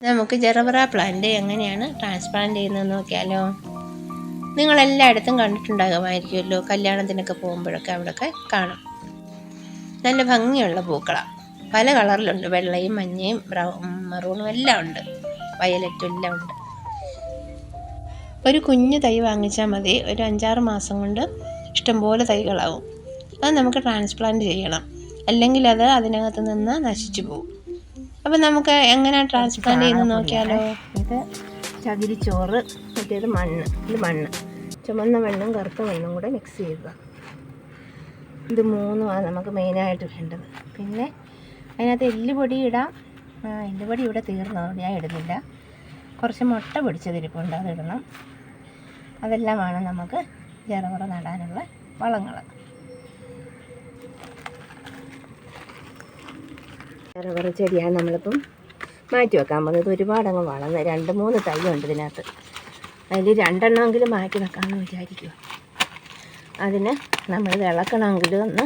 നമുക്ക് gerbera plant എങ്ങനെയാണ് transplant ചെയ്യുന്നതെന്ന് നോക്കിയാലോ. നിങ്ങളെല്ലായിടത്തും കണ്ടിട്ടുണ്ടാകുമായിരിക്കുമല്ലോ, കല്യാണത്തിനൊക്കെ പോകുമ്പോഴൊക്കെ അവിടെയൊക്കെ കാണാം. നല്ല ഭംഗിയുള്ള പൂക്കളാണ്, പല കളറിലുണ്ട്, വെള്ളയും മഞ്ഞയും മറൂണും എല്ലാം ഉണ്ട്, വയലറ്റും എല്ലാം ഉണ്ട്. ഒരു കുഞ്ഞു തൈ വാങ്ങിച്ചാൽ മതി, ഒരു 5-6 മാസം കൊണ്ട് ഇഷ്ടംപോലെ തൈകളാവും. അത് നമുക്ക് ട്രാൻസ്പ്ലാന്റ് ചെയ്യണം, അല്ലെങ്കിൽ അത് അതിനകത്ത് നിന്ന് നശിച്ചു പോകും. അപ്പം നമുക്ക് എങ്ങനെ ട്രാൻസ്പ്ലാന്റ് ചെയ്യുന്നത് നോക്കിയാലോ. ഇത് ചകിരിച്ചോറ്, മറ്റേത് മണ്ണ്. ഇത് മണ്ണ്, ചുമന്ന മണ്ണും കറുത്ത മണ്ണും കൂടെ മിക്സ് ചെയ്യുക. ഇത് മൂന്നുമാണ് നമുക്ക് മെയിനായിട്ട് വേണ്ടത്. പിന്നെ അതിനകത്ത് എല്ലുപൊടി ഇടാം. എല്ലുപൊടി ഇവിടെ തീർന്നതുകൊണ്ട് ഞാൻ ഇടുന്നില്ല. കുറച്ച് മുട്ട പിടിച്ചതിരിപ്പുണ്ട്, അതിടണം. അതെല്ലാമാണ് നമുക്ക് ജറബറ നടാനുള്ള വളങ്ങൾ. ജറബറ ചെടിയാണ് നമ്മളിപ്പം മാറ്റി വെക്കാൻ പോകുന്നത്. ഒരുപാടങ്ങ് വളർന്ന് 2-3 തൈയുണ്ട് ഇതിനകത്ത്. അതിൽ 2 എണ്ണമെങ്കിലും മാറ്റി വെക്കാമെന്ന് വിചാരിക്കുക. അതിന് നമ്മളിത് ഇളക്കണമെങ്കിൽ ഒന്ന്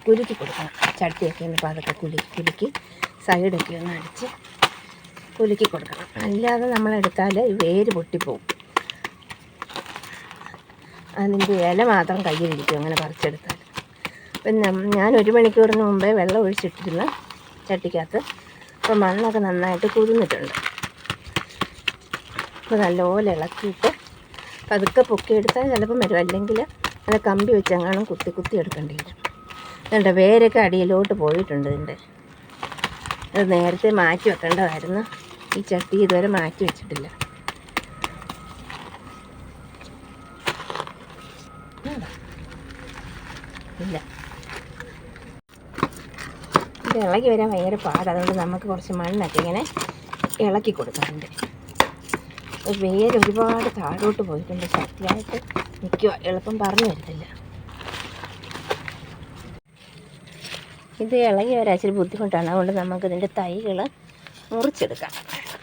കുലുക്കി കൊടുക്കണം. ചട്ടിയൊക്കെ ഒന്ന് പതുക്കെ കുലുക്കി സൈഡൊക്കെ ഒന്ന് അടിച്ച് കുലുക്കി കൊടുക്കണം. അല്ലാതെ നമ്മളെടുത്താൽ വേര് പൊട്ടിപ്പോവും. അതിൻ്റെ ഇല മാത്രം കയ്യിലിരിക്കും അങ്ങനെ പറിച്ചെടുത്താൽ. പിന്നെ ഞാൻ 1 മണിക്കൂറിന് മുമ്പേ വെള്ളം ഒഴിച്ചിട്ടിരുന്ന ചട്ടിക്കകത്ത്. അപ്പോൾ മണ്ണൊക്കെ നന്നായിട്ട് കുതിർന്നിട്ടുണ്ട്. അപ്പോൾ നല്ലപോലെ ഇളക്കിയിട്ട് പതുക്കെ പൊക്കിയെടുത്താൽ ചിലപ്പം വരും, അല്ലെങ്കിൽ അത് കമ്പി വെച്ചെങ്ങാനും കുത്തി എടുക്കേണ്ടി വരും. അതുകൊണ്ട് വേരൊക്കെ അടിയിലോട്ട് പോയിട്ടുണ്ട് ഇതിൻ്റെ. അത് നേരത്തെ മാറ്റി വെക്കേണ്ടതായിരുന്നു. ഈ ചട്ടി ഇതുവരെ മാറ്റി വെച്ചിട്ടില്ല. ഇല്ല, ഇത് ഇളകി വരാൻ ഭയങ്കര പാടാണ്. അതുകൊണ്ട് നമുക്ക് കുറച്ച് മണ്ണൊക്കെ ഇങ്ങനെ ഇളക്കി കൊടുക്കാറുണ്ട്. വേര് ഒരുപാട് താഴോട്ട് പോയിട്ടുണ്ട്, ശക്തിയായിട്ട് നിൽക്കുക, എളുപ്പം പറഞ്ഞു വരുന്നില്ല. ഇത് ഇളകി വരാൻ ഇച്ചിരി ബുദ്ധിമുട്ടാണ്. അതുകൊണ്ട് നമുക്കിതിൻ്റെ തൈകൾ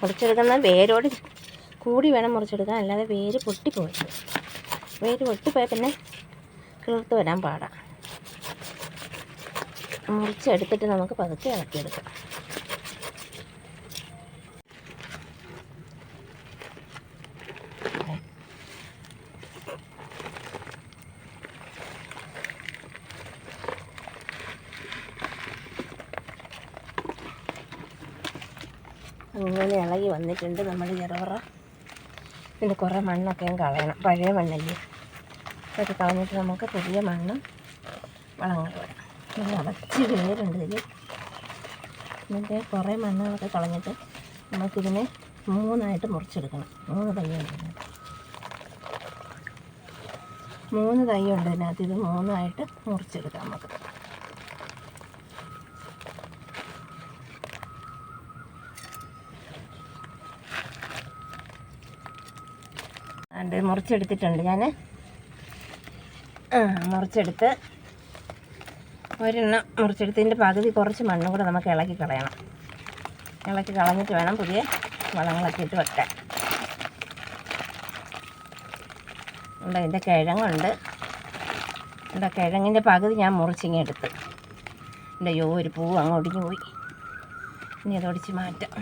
മുറിച്ചെടുക്കുന്ന വേരോട് കൂടി വേണം മുറിച്ചെടുക്കാൻ, അല്ലാതെ വേര് പൊട്ടിപ്പോയത്. വേര് പൊട്ടിപ്പോയാൽ പിന്നെ കിളിർത്ത് വരാൻ പാടാണ്. മുറിച്ചെടുത്തിട്ട് നമുക്ക് പതുക്കെ ഇളക്കിയെടുക്കാം. അങ്ങനെ ഇളകി വന്നിട്ടുണ്ട് നമ്മൾ ജറബറ. ഇതിൻ്റെ കുറേ മണ്ണൊക്കെ കളയണം, പഴയ മണ്ണല്ലേ. അതൊക്കെ കളഞ്ഞിട്ട് നമുക്ക് പുതിയ മണ്ണും വളങ്ങൾ വേണം. നിറച്ച് വേരുണ്ട് ഇതിൽ. ഇതിൻ്റെ കുറേ മണ്ണുകളൊക്കെ കളഞ്ഞിട്ട് നമുക്കിതിനെ 3 മുറിച്ചെടുക്കണം. 3 തൈയുണ്ട് 3 തൈയുണ്ട് ഇതിനകത്ത്. ഇത് 3 മുറിച്ചെടുക്കാം നമുക്ക്. അത് മുറിച്ചെടുത്തിട്ടുണ്ട് ഞാൻ. മുറിച്ചെടുത്ത് ഒരെണ്ണം മുറിച്ചെടുത്തതിൻ്റെ പകുതി കുറച്ച് മണ്ണും കൂടെ നമുക്ക് ഇളക്കി കളയണം. ഇളക്കി കളഞ്ഞിട്ട് വേണം പുതിയ വളങ്ങളൊക്കെ ഇട്ട് വെക്കാൻ. ഉണ്ട്, ഇതിൻ്റെ കിഴങ്ങുണ്ട്. ഇവിടെ കിഴങ്ങിൻ്റെ പകുതി ഞാൻ മുറിച്ചിങ്ങെടുത്ത്. എൻ്റെ ഒരു പൂവ് അങ്ങ് ഒടിഞ്ഞു പോയി. ഇനി അത് ഒടിച്ച് മാറ്റാം.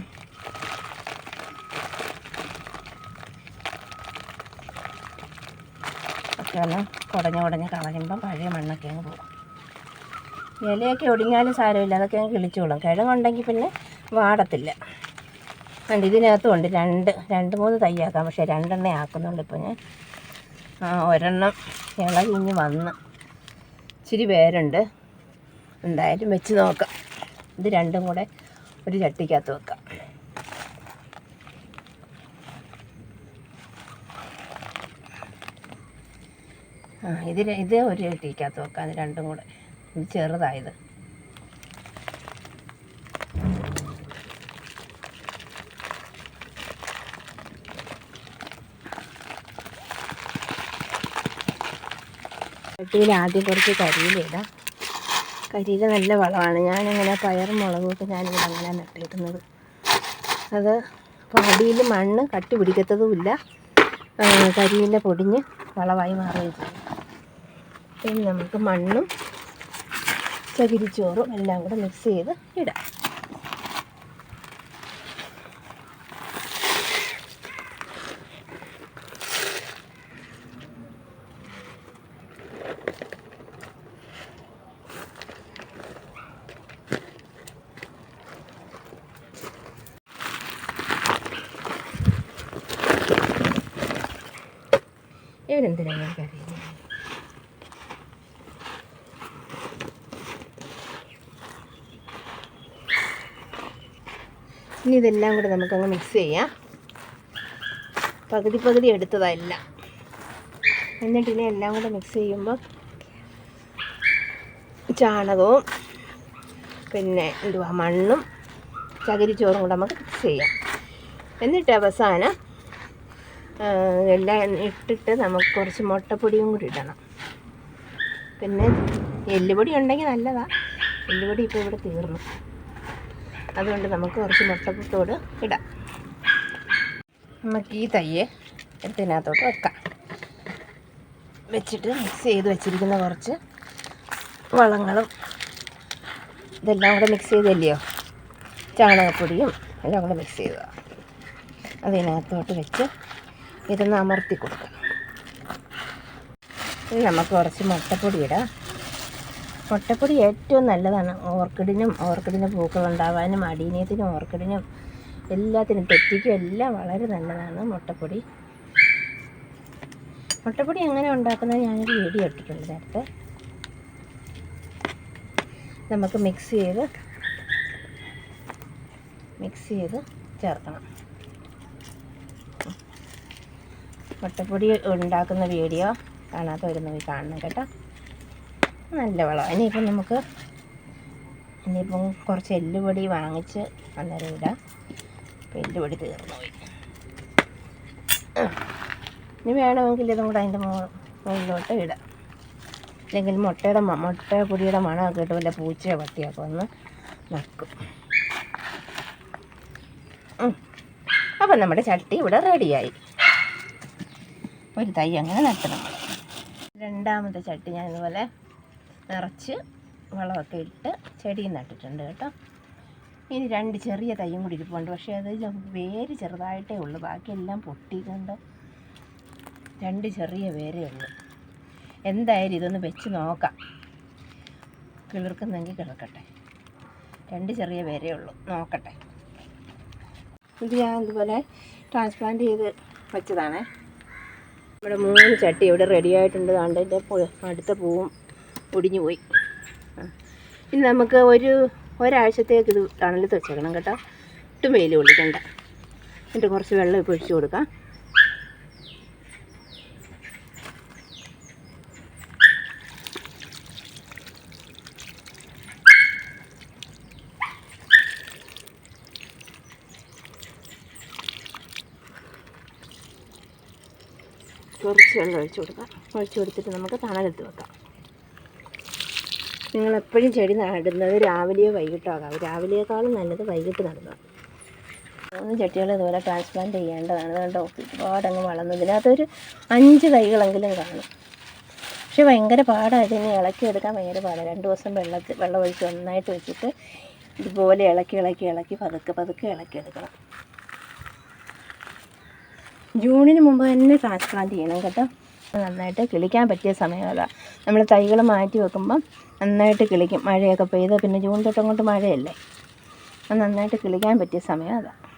ഒക്കെ ഒന്ന് കുടഞ്ഞ് കളയുമ്പം പഴയ മണ്ണൊക്കെ അങ്ങ് പോകും. ഇലയൊക്കെ ഒടിഞ്ഞാലും സാരമില്ല, അതൊക്കെ അങ്ങ് കിളിച്ചോളും. കിഴങ്ങുണ്ടെങ്കിൽ പിന്നെ വാടത്തില്ല. ഉണ്ട്, ഇതിനകത്തും ഉണ്ട് 2-3 തൈയാക്കാം. പക്ഷേ 2 ആക്കുന്നുണ്ട് ഇപ്പോൾ ഞാൻ. ഒരെണ്ണം ഇളകിഞ്ഞ് വന്ന് ഇച്ചിരി പേരുണ്ട്. എന്തായാലും വെച്ച് നോക്കാം. ഇത് 2 കൂടെ ഒരു ചട്ടിക്കകത്ത് വെക്കാം. ഇത് ഒരു ചട്ടിക്കകത്ത് വെക്കാം. അത് 2 കൂടെ. ഇത് ചെറുതായത്. ചട്ടിയിൽ ആദ്യം കുറച്ച് കരിയിലിടാം. കരിയില നല്ല വളമാണ്. ഞാനിങ്ങനെ പയറും മുളകുമൊക്കെ ഞാനിവിടെ അങ്ങനെ നട്ടിടുന്നത്. അത് അടിയിൽ മണ്ണ് കട്ടി പിടിക്കത്തതുമില്ല, കരിയില പൊടിഞ്ഞ് വളമായി മാറുകയും ചെയ്യും. പിന്നെ നമുക്ക് മണ്ണും ചകിരിച്ചോറും എല്ലാം കൂടെ മിക്സ് ചെയ്ത് ഇടാം. ഇവരെന്തിനാ ഞങ്ങൾക്കറിയില്ല. ഇനി ഇതെല്ലാം കൂടെ നമുക്കങ്ങ് മിക്സ് ചെയ്യാം. പകുതി എടുത്തതല്ല. എന്നിട്ടിനി എല്ലാം കൂടെ മിക്സ് ചെയ്യുമ്പോൾ ചാണകവും പിന്നെ മണ്ണും ചകിരിച്ചോറും കൂടെ നമുക്ക് മിക്സ് ചെയ്യാം. എന്നിട്ട് അവസാനം എല്ലാം ഇട്ടിട്ട് നമുക്ക് കുറച്ച് മുട്ടപ്പൊടിയും കൂടി ഇടണം. പിന്നെ എല്ലുപൊടി ഉണ്ടെങ്കിൽ നല്ലതാണ്. എല്ലുപൊടി ഇപ്പോൾ ഇവിടെ തീർന്നു. അതുകൊണ്ട് നമുക്ക് കുറച്ച് മുട്ടപ്പൊട്ടോട് ഇടാം. നമുക്ക് ഈ തയ്യ് എടുത്തതിനകത്തോട്ട് വെക്കാം. വെച്ചിട്ട് മിക്സ് ചെയ്ത് വെച്ചിരിക്കുന്ന കുറച്ച് വളങ്ങളും ഇതെല്ലാം കൂടെ മിക്സ് ചെയ്തല്ലയോ, ചാണകപ്പൊടിയും എല്ലാം കൂടെ മിക്സ് ചെയ്യുക. അതിനകത്തോട്ട് വെച്ച് ഇതൊന്ന് അമർത്തി കൊടുക്കുക. ഇത് നമുക്ക് കുറച്ച് മുട്ടപ്പൊടി ഇടാം. മുട്ടപ്പൊടി ഏറ്റവും നല്ലതാണ് ഓർക്കിഡിന് പൂക്കളുണ്ടാവാനും അടീനിയത്തിനും ഓർക്കിഡിനും എല്ലാത്തിനും തെറ്റിക്കും എല്ലാം വളരെ നല്ലതാണ് മുട്ടപ്പൊടി. മുട്ടപ്പൊടി എങ്ങനെ ഉണ്ടാക്കുന്നത് ഞാനൊരു വീഡിയോ ഇട്ടിട്ടുണ്ട് നേരത്തെ. നമുക്ക് മിക്സ് ചെയ്ത് ചേർക്കണം. മുട്ടപ്പൊടി ഉണ്ടാക്കുന്ന വീഡിയോ കാണാത്തവരൊന്ന് പോയി കാണണം കേട്ടോ. നല്ല വളം. ഇനിയിപ്പം കുറച്ച് എല്ലുപൊടി വാങ്ങിച്ച് അന്നേരം ഇടാം. ഇപ്പം എല്ലുപൊടി തീർന്നു പോയി. ഇനി വേണമെങ്കിൽ ഇതും കൂടെ അതിൻ്റെ മുകളിലോട്ട് ഇടാം. അല്ലെങ്കിൽ മുട്ടപ്പൊടിയുടെ മണമൊക്കെ ഇട്ട് വല്ല പൂച്ചയോ പട്ടിയൊക്കെ ഒന്ന് നക്കും. അപ്പം നമ്മുടെ ചട്ടി ഇവിടെ റെഡിയായി. ഒരു തൈ അങ്ങനെ നട്ട് നമ്മൾ. രണ്ടാമത്തെ ചട്ടി ഞാൻ ഇതുപോലെ നിറച്ച് വളമൊക്കെ ഇട്ട് ചെടിയും നട്ടിട്ടുണ്ട് കേട്ടോ. ഇനി 2 ചെറിയ തൈയും കൂടി ഇരിപ്പുണ്ട്. പക്ഷേ അത് വേര് ചെറുതായിട്ടേ ഉള്ളൂ. ബാക്കിയെല്ലാം പൊട്ടിക്കൊണ്ട് 2 ചെറിയ വേരേ ഉള്ളൂ. എന്തായാലും ഇതൊന്ന് വെച്ച് നോക്കാം. കിളിർക്കുന്നെങ്കിൽ കിളിർക്കട്ടെ. 2 ചെറിയ വേരേ ഉള്ളൂ. നോക്കട്ടെ. ഇത് ഞാൻ ഇതുപോലെ ട്രാൻസ്പ്ലാന്റ് ചെയ്ത് വെച്ചതാണേ. ഇവിടെ 3 ചട്ടി ഇവിടെ റെഡി ആയിട്ടുണ്ട്. അതിൻ്റെ അടുത്ത പൂവും ഒടിഞ്ഞു പോയി. ഇനി നമുക്ക് ഒരാഴ്ചത്തേക്ക് ഇത് തണലത്ത് വെച്ചേക്കണം കേട്ടോ. ഒട്ടും വെയിൽ കൊള്ളിക്കണ്ട. എന്നിട്ട് കുറച്ച് വെള്ളം ഇപ്പോൾ ഒഴിച്ച് കൊടുക്കാം. കുറച്ച് വെള്ളം ഒഴിച്ച് കൊടുത്തിട്ട് നമുക്ക് തണലത്ത് വെക്കാം. നിങ്ങളെപ്പോഴും ചെടി നടുന്നത് രാവിലെയോ വൈകിട്ടോ ആകാം. രാവിലെയേക്കാളും നല്ലത് വൈകിട്ട് നടുന്നതാണ്. 3 ചട്ടികൾ ഇതുപോലെ ട്രാൻസ്പ്ലാന്റ് ചെയ്യേണ്ടതാണ്. അതുകൊണ്ട് ഒരുപാടങ്ങ് വളർന്നു. ഇതിനകത്തൊരു 5 തൈകളെങ്കിലും കാണും. പക്ഷെ ഭയങ്കര പാടാണ്. ഇതിനെ ഇളക്കിയെടുക്കാൻ ഭയങ്കര പാടാണ്. 2 ദിവസം വെള്ളം ഒഴിച്ച് നന്നായിട്ട് വെച്ചിട്ട് ഇതുപോലെ ഇളക്കി പതുക്കെ ഇളക്കിയെടുക്കണം. ജൂണിന് മുമ്പ് തന്നെ ട്രാൻസ്പ്ലാന്റ് ചെയ്യണം കേട്ടോ. നന്നായിട്ട് കിളിക്കാൻ പറ്റിയ സമയം അതാണ്. നമ്മൾ തൈകൾ മാറ്റി വെക്കുമ്പം നന്നായിട്ട് കിളിക്കും. മഴയൊക്കെ പെയ്ത് പിന്നെ ജൂൺ തൊട്ട് അങ്ങോട്ട് മഴയല്ലേ. അത് നന്നായിട്ട് കിളിക്കാൻ പറ്റിയ സമയം അതാണ്.